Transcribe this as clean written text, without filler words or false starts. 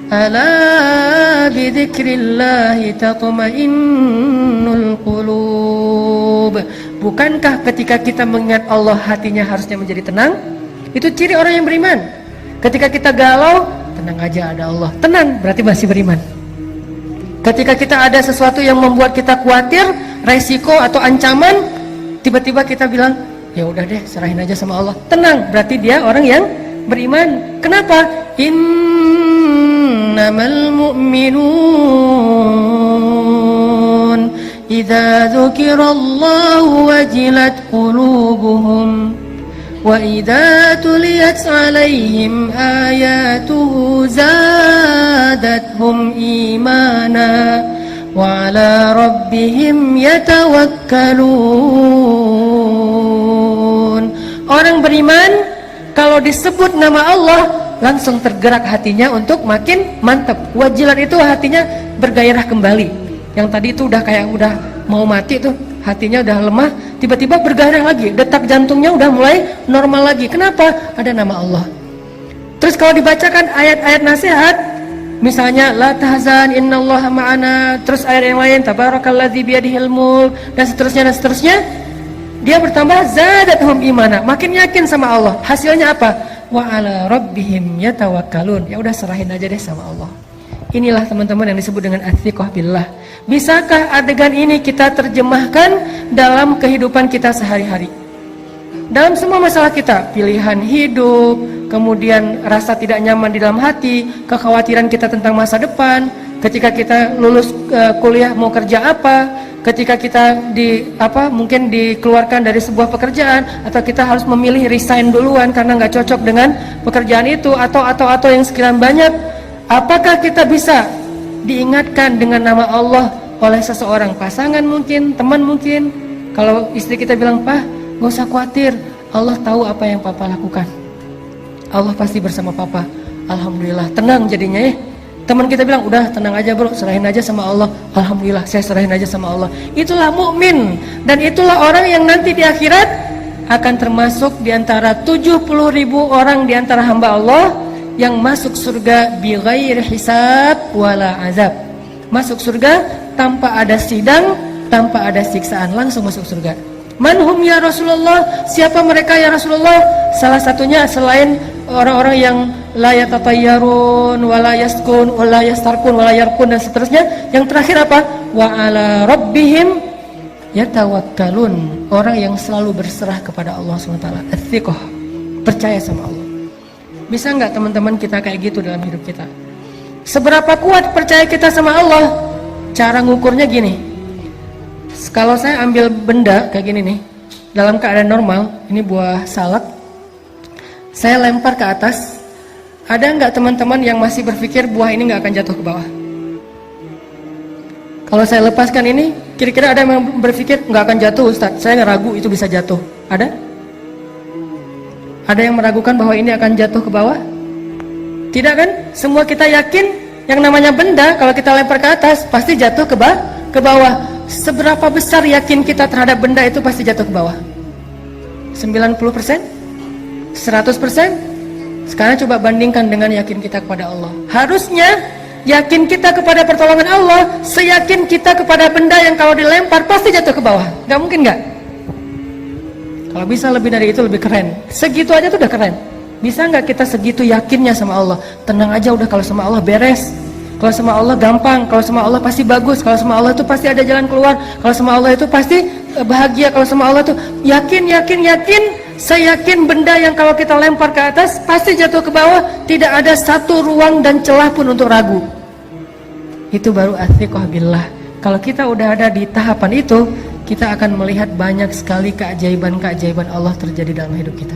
Ala bidzikrillahi tatma'innul qulub. Bukankah ketika kita mengingat Allah hatinya harusnya menjadi tenang? Itu ciri orang yang beriman. Ketika kita galau, tenang aja ada Allah. Tenang, berarti masih beriman. Ketika kita ada sesuatu yang membuat kita khawatir, resiko atau ancaman, tiba-tiba kita bilang, ya udah deh, serahin aja sama Allah. Tenang, berarti dia orang yang beriman. Kenapa? Innamal mu'minun idza dzukirallahu wajilat qulubuhum wa idza tuliyat 'alaihim ayatuhu zadatuhum imana wa 'ala rabbihim yatawakkalun. Orang beriman kalau disebut nama Allah langsung tergerak hatinya untuk makin mantap. Wajilat itu hatinya bergairah kembali. Yang tadi itu udah kayak udah mau mati tuh, hatinya udah lemah, tiba-tiba bergairah lagi. Detak jantungnya udah mulai normal lagi. Kenapa? Ada nama Allah. Terus kalau dibacakan ayat-ayat nasihat, misalnya la tahzan innallaha ma'ana, terus ayat yang lain tabarakalladzi biyadihil mulk dan seterusnya, dia bertambah zadatuhum imana, makin yakin sama Allah. Hasilnya apa? Wa ala rabbihim yatawakkalun. Ya udah serahin aja deh sama Allah. Inilah teman-teman yang disebut dengan athiqah billah. Bisakah adegan ini kita terjemahkan dalam kehidupan kita sehari-hari? Dalam semua masalah kita, pilihan hidup, kemudian rasa tidak nyaman di dalam hati, kekhawatiran kita tentang masa depan, ketika kita lulus kuliah mau kerja apa, ketika kita mungkin dikeluarkan dari sebuah pekerjaan, atau kita harus memilih resign duluan karena nggak cocok dengan pekerjaan itu, atau yang sekian banyak. Apakah kita bisa diingatkan dengan nama Allah oleh seseorang, pasangan mungkin, teman mungkin? Kalau istri kita bilang, "Pak, gak usah khawatir, Allah tahu apa yang papa lakukan, Allah pasti bersama papa." Alhamdulillah, tenang jadinya ya. Teman kita bilang, udah tenang aja bro, serahin aja sama Allah. Alhamdulillah, saya serahin aja sama Allah. Itulah mukmin, dan itulah orang yang nanti di akhirat akan termasuk di antara 70.000 orang di antara hamba Allah yang masuk surga bighairi hisab wala azab. Masuk surga tanpa ada sidang, tanpa ada siksaan, langsung masuk surga. Manhum ya Rasulullah, siapa mereka ya Rasulullah? Salah satunya selain orang-orang yang la yatatayyarun wala yaskun wala yastarkun wala yarkun dan seterusnya, yang terakhir apa? Wa ala rabbihim yatawakkalun, orang yang selalu berserah kepada Allah SWT. Athiqah, percaya sama Allah. Bisa nggak teman-teman kita kayak gitu dalam hidup kita? Seberapa kuat percaya kita sama Allah? Cara ngukurnya gini. Kalau saya ambil benda kayak gini nih, dalam keadaan normal, ini buah salak, saya lempar ke atas, ada nggak teman-teman yang masih berpikir buah ini nggak akan jatuh ke bawah? Kalau saya lepaskan ini, kira-kira ada yang berpikir nggak akan jatuh Ustaz, saya ragu itu bisa jatuh? Ada? Ada yang meragukan bahwa ini akan jatuh ke bawah? Tidak kan? Semua kita yakin yang namanya benda kalau kita lempar ke atas pasti jatuh ke bawah. Seberapa besar yakin kita terhadap benda itu pasti jatuh ke bawah? 90%? 100%? Sekarang coba bandingkan dengan yakin kita kepada Allah. Harusnya yakin kita kepada pertolongan Allah seyakin kita kepada benda yang kalau dilempar pasti jatuh ke bawah. Gak mungkin gak? Kalau bisa lebih dari itu lebih keren. Segitu aja tuh udah keren. Bisa nggak kita segitu yakinnya sama Allah? Tenang aja udah, kalau sama Allah beres. Kalau sama Allah gampang. Kalau sama Allah pasti bagus. Kalau sama Allah itu pasti ada jalan keluar. Kalau sama Allah itu pasti bahagia. Kalau sama Allah itu yakin. Saya yakin benda yang kalau kita lempar ke atas pasti jatuh ke bawah. Tidak ada satu ruang dan celah pun untuk ragu. Itu baru athiqah billah. Kalau kita udah ada di tahapan itu, kita akan melihat banyak sekali keajaiban-keajaiban Allah terjadi dalam hidup kita.